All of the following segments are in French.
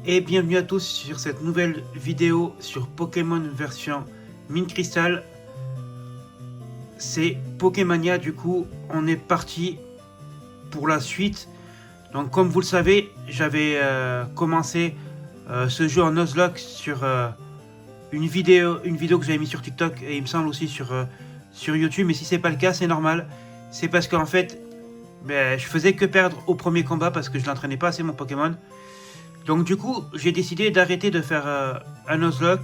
Et bienvenue à tous sur cette nouvelle vidéo sur Pokémon version Mine Crystal. C'est Pokémania, du coup on est parti pour la suite. Donc comme vous le savez, j'avais commencé ce jeu en Nuzlocke sur une vidéo que j'avais mis sur TikTok et il me semble aussi sur YouTube. Mais si c'est pas le cas, c'est normal. C'est parce qu'en fait, je faisais que perdre au premier combat parce que je l'entraînais pas assez mon Pokémon. Donc du coup, j'ai décidé d'arrêter de faire un Nuzlocke.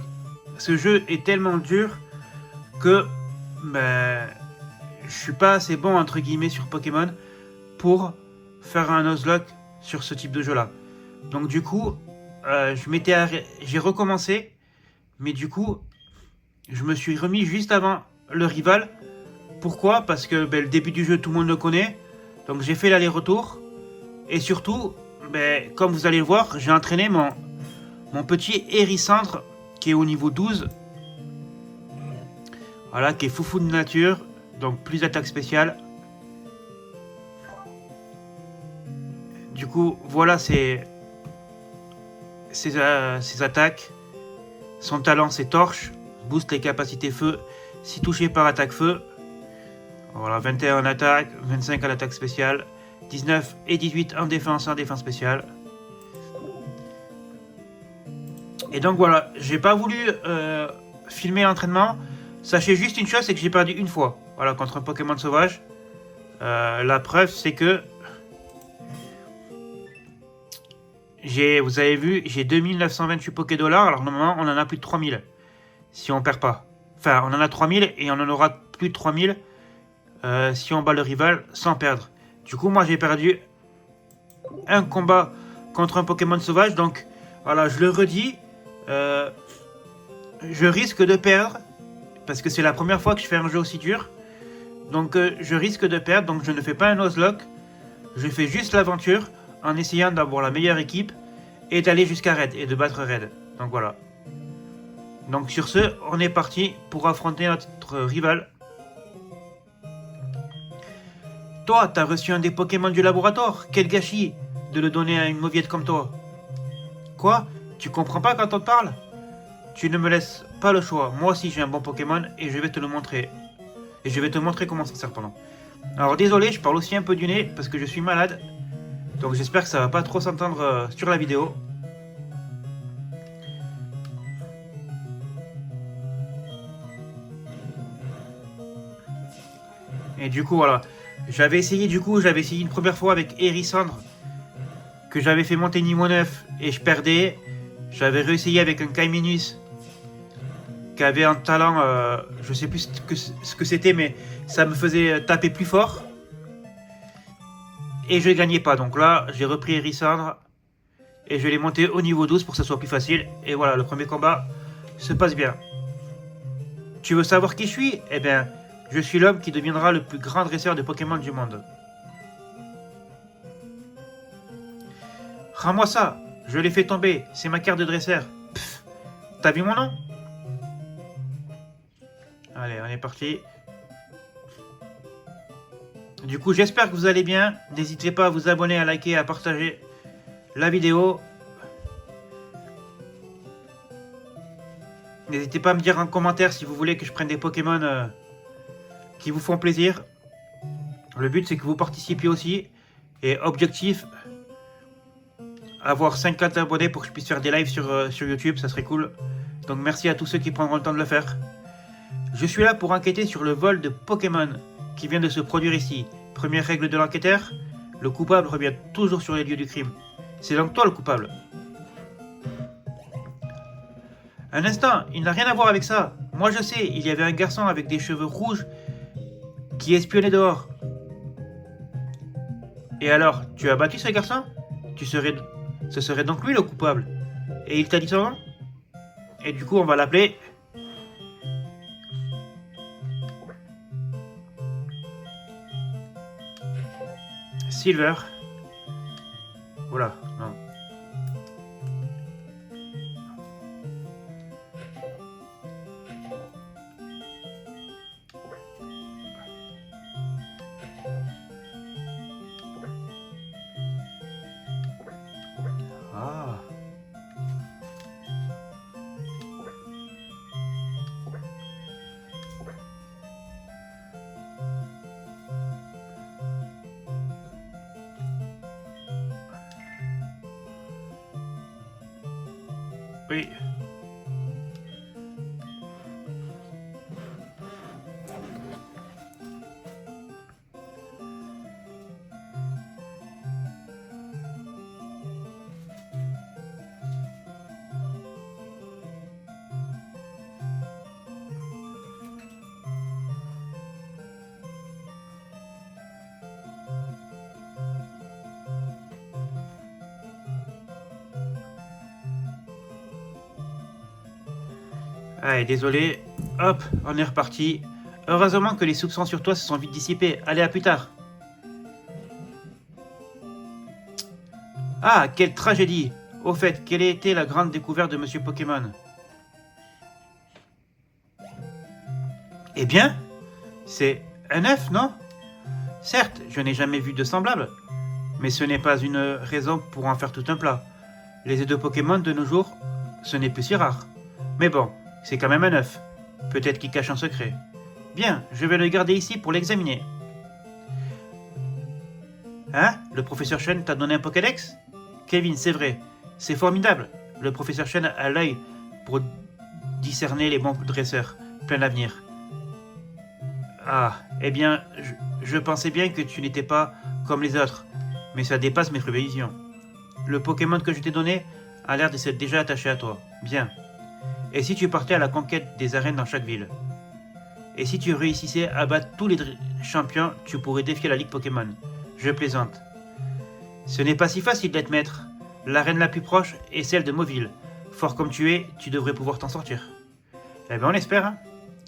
Ce jeu est tellement dur que je suis pas assez bon entre guillemets sur Pokémon pour faire un Nuzlocke sur ce type de jeu là. Donc du coup, j'ai recommencé, mais du coup, je me suis remis juste avant le rival. Pourquoi? Parce que le début du jeu, tout le monde le connaît. Donc j'ai fait l'aller-retour. Et surtout, comme vous allez le voir, j'ai entraîné mon petit Hérissandre qui est au niveau 12. Voilà, qui est foufou de nature. Donc plus d'attaque spéciale. Du coup, voilà ses attaques. Son talent, c'est torche. Booste les capacités feu si touché par attaque feu. Voilà, 21 en attaque, 25 en attaque spéciale, 19 et 18 en défense spéciale. Et donc voilà, j'ai pas voulu filmer l'entraînement. Sachez juste une chose, c'est que j'ai perdu une fois. Voilà, contre un Pokémon sauvage. La preuve, c'est que vous avez vu, j'ai 2928 Pokédollars. Alors normalement, on en a plus de 3000 si on perd pas. Enfin, on en a 3000 et on en aura plus de 3000 si on bat le rival sans perdre. Du coup, moi, j'ai perdu un combat contre un Pokémon sauvage. Donc, voilà, je le redis. Je risque de perdre. Parce que c'est la première fois que je fais un jeu aussi dur. Donc, je risque de perdre. Donc, je ne fais pas un Nuzlocke. Je fais juste l'aventure en essayant d'avoir la meilleure équipe et d'aller jusqu'à Red et de battre Red. Donc, voilà. Donc, sur ce, on est parti pour affronter notre rival. Toi, t'as reçu un des Pokémon du laboratoire. Quel gâchis de le donner à une mauviette comme toi. Quoi? Tu comprends pas quand on te parle? Tu ne me laisses pas le choix. Moi aussi j'ai un bon Pokémon et je vais te le montrer. Et je vais te montrer comment s'en sert, pardon. Alors désolé, je parle aussi un peu du nez parce que je suis malade. Donc j'espère que ça va pas trop s'entendre sur la vidéo. Et du coup voilà. J'avais essayé une première fois avec Hérissandre. Que j'avais fait monter niveau 9 et je perdais. J'avais réessayé avec un Kaiminus qui avait un talent, je sais plus ce que c'était, mais ça me faisait taper plus fort. Et je gagnais pas. Donc là, j'ai repris Hérissandre et je l'ai monté au niveau 12 pour que ça soit plus facile. Et voilà, le premier combat se passe bien. Tu veux savoir qui je suis? Eh bien, je suis l'homme qui deviendra le plus grand dresseur de Pokémon du monde. Rends-moi ça, je l'ai fait tomber, c'est ma carte de dresseur. Pff, t'as vu mon nom? Allez, on est parti. Du coup, j'espère que vous allez bien. N'hésitez pas à vous abonner, à liker, à partager la vidéo. N'hésitez pas à me dire en commentaire si vous voulez que je prenne des Pokémon qui vous font plaisir. Le but, c'est que vous participiez aussi. Et objectif, avoir 50 abonnés pour que je puisse faire des lives sur YouTube, ça serait cool. Donc merci à tous ceux qui prendront le temps de le faire. Je suis là pour enquêter sur le vol de Pokémon qui vient de se produire ici. Première règle de l'enquêteur, le coupable revient toujours sur les lieux du crime. C'est donc toi le coupable. Un instant, il n'a rien à voir avec ça. Moi je sais, il y avait un garçon avec des cheveux rouges qui espionnait dehors. Et alors, tu as battu ce garçon? Ce serait donc lui le coupable. Et il t'a dit son nom? Et du coup, on va l'appeler Silver. Voilà, non. Ah. Oui. Allez, désolé. Hop, on est reparti. Heureusement que les soupçons sur toi se sont vite dissipés. Allez, à plus tard. Ah, quelle tragédie! Au fait, quelle a été la grande découverte de Monsieur Pokémon? Eh bien, c'est un œuf, non? Certes, je n'ai jamais vu de semblable, mais ce n'est pas une raison pour en faire tout un plat. Les œufs de Pokémon de nos jours, ce n'est plus si rare. Mais bon, c'est quand même un œuf. Peut-être qu'il cache un secret. Bien, je vais le garder ici pour l'examiner. Hein? Le professeur Chen t'a donné un Pokédex? Kevin, c'est vrai. C'est formidable. Le professeur Chen a l'œil pour discerner les bons dresseurs. Plein d'avenir. Ah, eh bien, je pensais bien que tu n'étais pas comme les autres, mais ça dépasse mes prévisions. Le Pokémon que je t'ai donné a l'air de s'être déjà attaché à toi. Bien. Et si tu partais à la conquête des arènes dans chaque ville? Et si tu réussissais à battre tous les champions, tu pourrais défier la Ligue Pokémon. Je plaisante. Ce n'est pas si facile d'être maître. L'arène la plus proche est celle de Mauville. Fort comme tu es, tu devrais pouvoir t'en sortir. Eh bien, on espère, hein.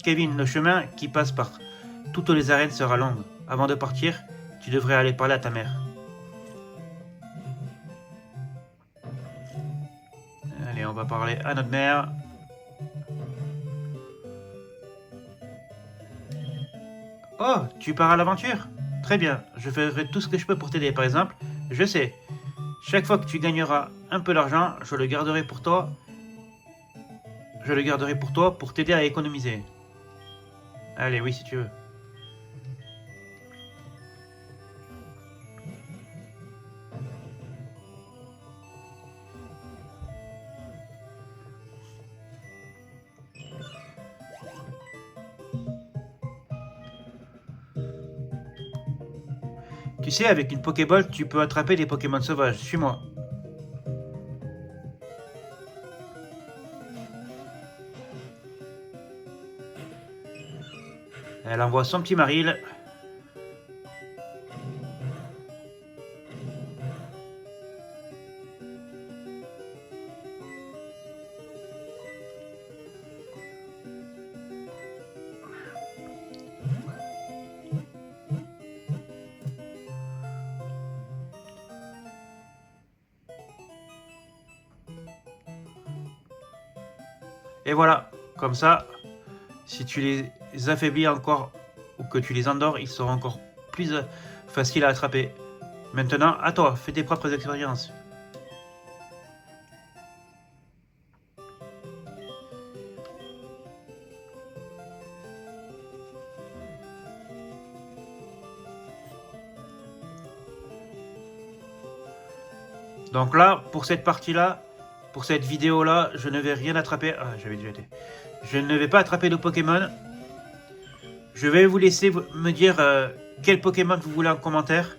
Kevin, le chemin qui passe par toutes les arènes sera long. Avant de partir, tu devrais aller parler à ta mère. Allez, on va parler à notre mère. Oh, tu pars à l'aventure? Très bien, je ferai tout ce que je peux pour t'aider. Par exemple, je sais, chaque fois que tu gagneras un peu d'argent, je le garderai pour toi. Je le garderai pour toi pour t'aider à économiser. Allez, oui, si tu veux. Tu sais, avec une Pokéball, tu peux attraper des Pokémon sauvages. Suis-moi. Elle envoie son petit Maril. Et voilà. Comme ça, si tu les affaiblis encore ou que tu les endors, ils seront encore plus faciles à attraper. Maintenant, à toi, fais tes propres expériences. Donc là, pour cette partie-là, pour cette vidéo-là, je ne vais rien attraper. Ah, j'avais déjà été. Je ne vais pas attraper de Pokémon. Je vais vous laisser me dire quel Pokémon vous voulez en commentaire.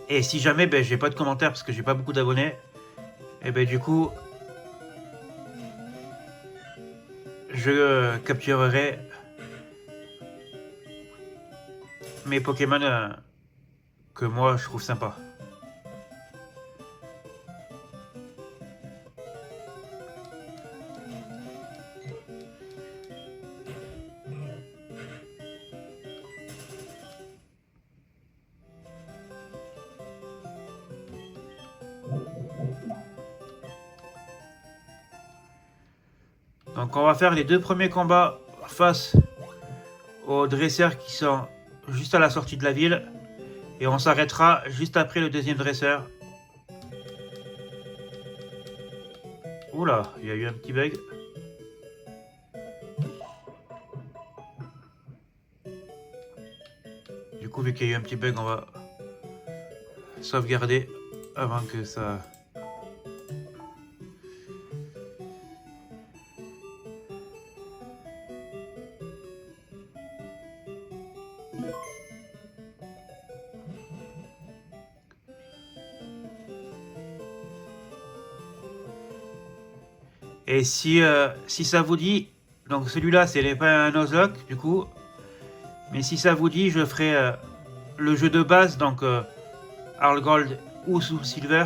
Et si jamais j'ai pas de commentaires parce que j'ai pas beaucoup d'abonnés, et du coup, je capturerai mes Pokémon que moi je trouve sympa. Donc on va faire les deux premiers combats face aux dresseurs qui sont juste à la sortie de la ville. Et on s'arrêtera juste après le deuxième dresseur. Oula, il y a eu un petit bug. Du coup, vu qu'il y a eu un petit bug, on va sauvegarder avant que ça Et si ça vous dit, donc celui-là, ce n'est pas un Nuzlocke du coup, mais si ça vous dit, je ferai le jeu de base, donc Earl Gold ou Soul Silver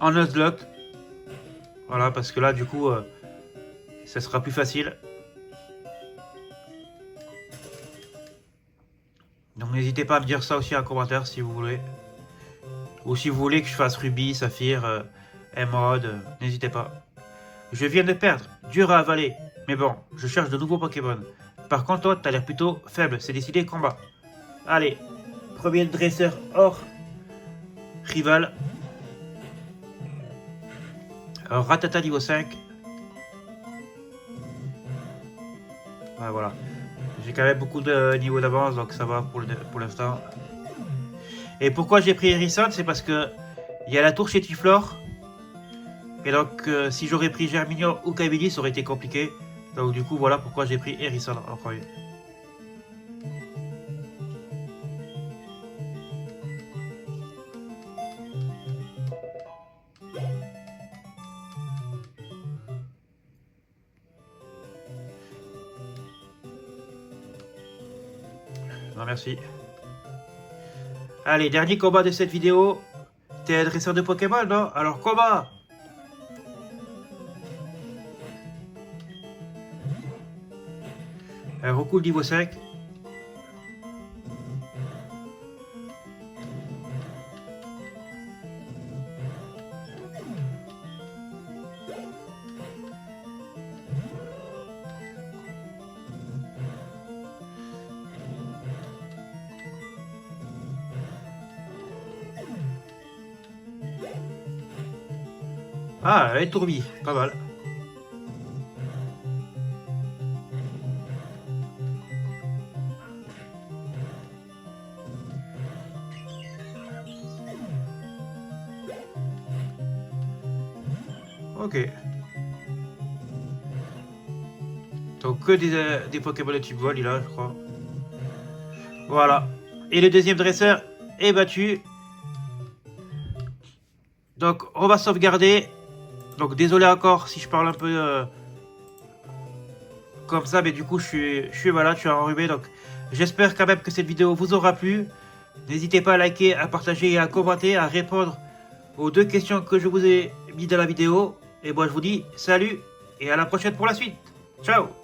en Nuzlocke. Voilà, parce que là, du coup, ça sera plus facile. Donc n'hésitez pas à me dire ça aussi en commentaire si vous voulez. Ou si vous voulez que je fasse Ruby, Saphir, Emerald, n'hésitez pas. Je viens de perdre, dur à avaler. Mais bon, je cherche de nouveaux Pokémon. Par contre, toi, t'as l'air plutôt faible, c'est décidé, combat. Allez, premier dresseur hors rival. Alors, Rattata niveau 5. Ouais, voilà. J'ai quand même beaucoup de niveaux d'avance, donc ça va pour l'instant. Et pourquoi j'ai pris Harrison, c'est parce que il y a la tour chez Tiflor. Et donc, si j'aurais pris Germignon ou Cavity, ça aurait été compliqué. Donc, du coup, voilà pourquoi j'ai pris Harrison en premier. Non, merci. Allez, dernier combat de cette vidéo. T'es un dresseur de Pokémon, non? Alors, combat! Un recul niveau 5. Ah, un tourbi, pas mal. Ok. Donc que des Pokémon de type vol, il a, je crois. Voilà. Et le deuxième dresseur est battu. Donc on va sauvegarder. Donc désolé encore si je parle un peu comme ça, mais du coup je suis malade, je suis enrhumé. Donc j'espère quand même que cette vidéo vous aura plu. N'hésitez pas à liker, à partager et à commenter, à répondre aux 2 questions que je vous ai mis dans la vidéo. Et moi je vous dis salut et à la prochaine pour la suite. Ciao!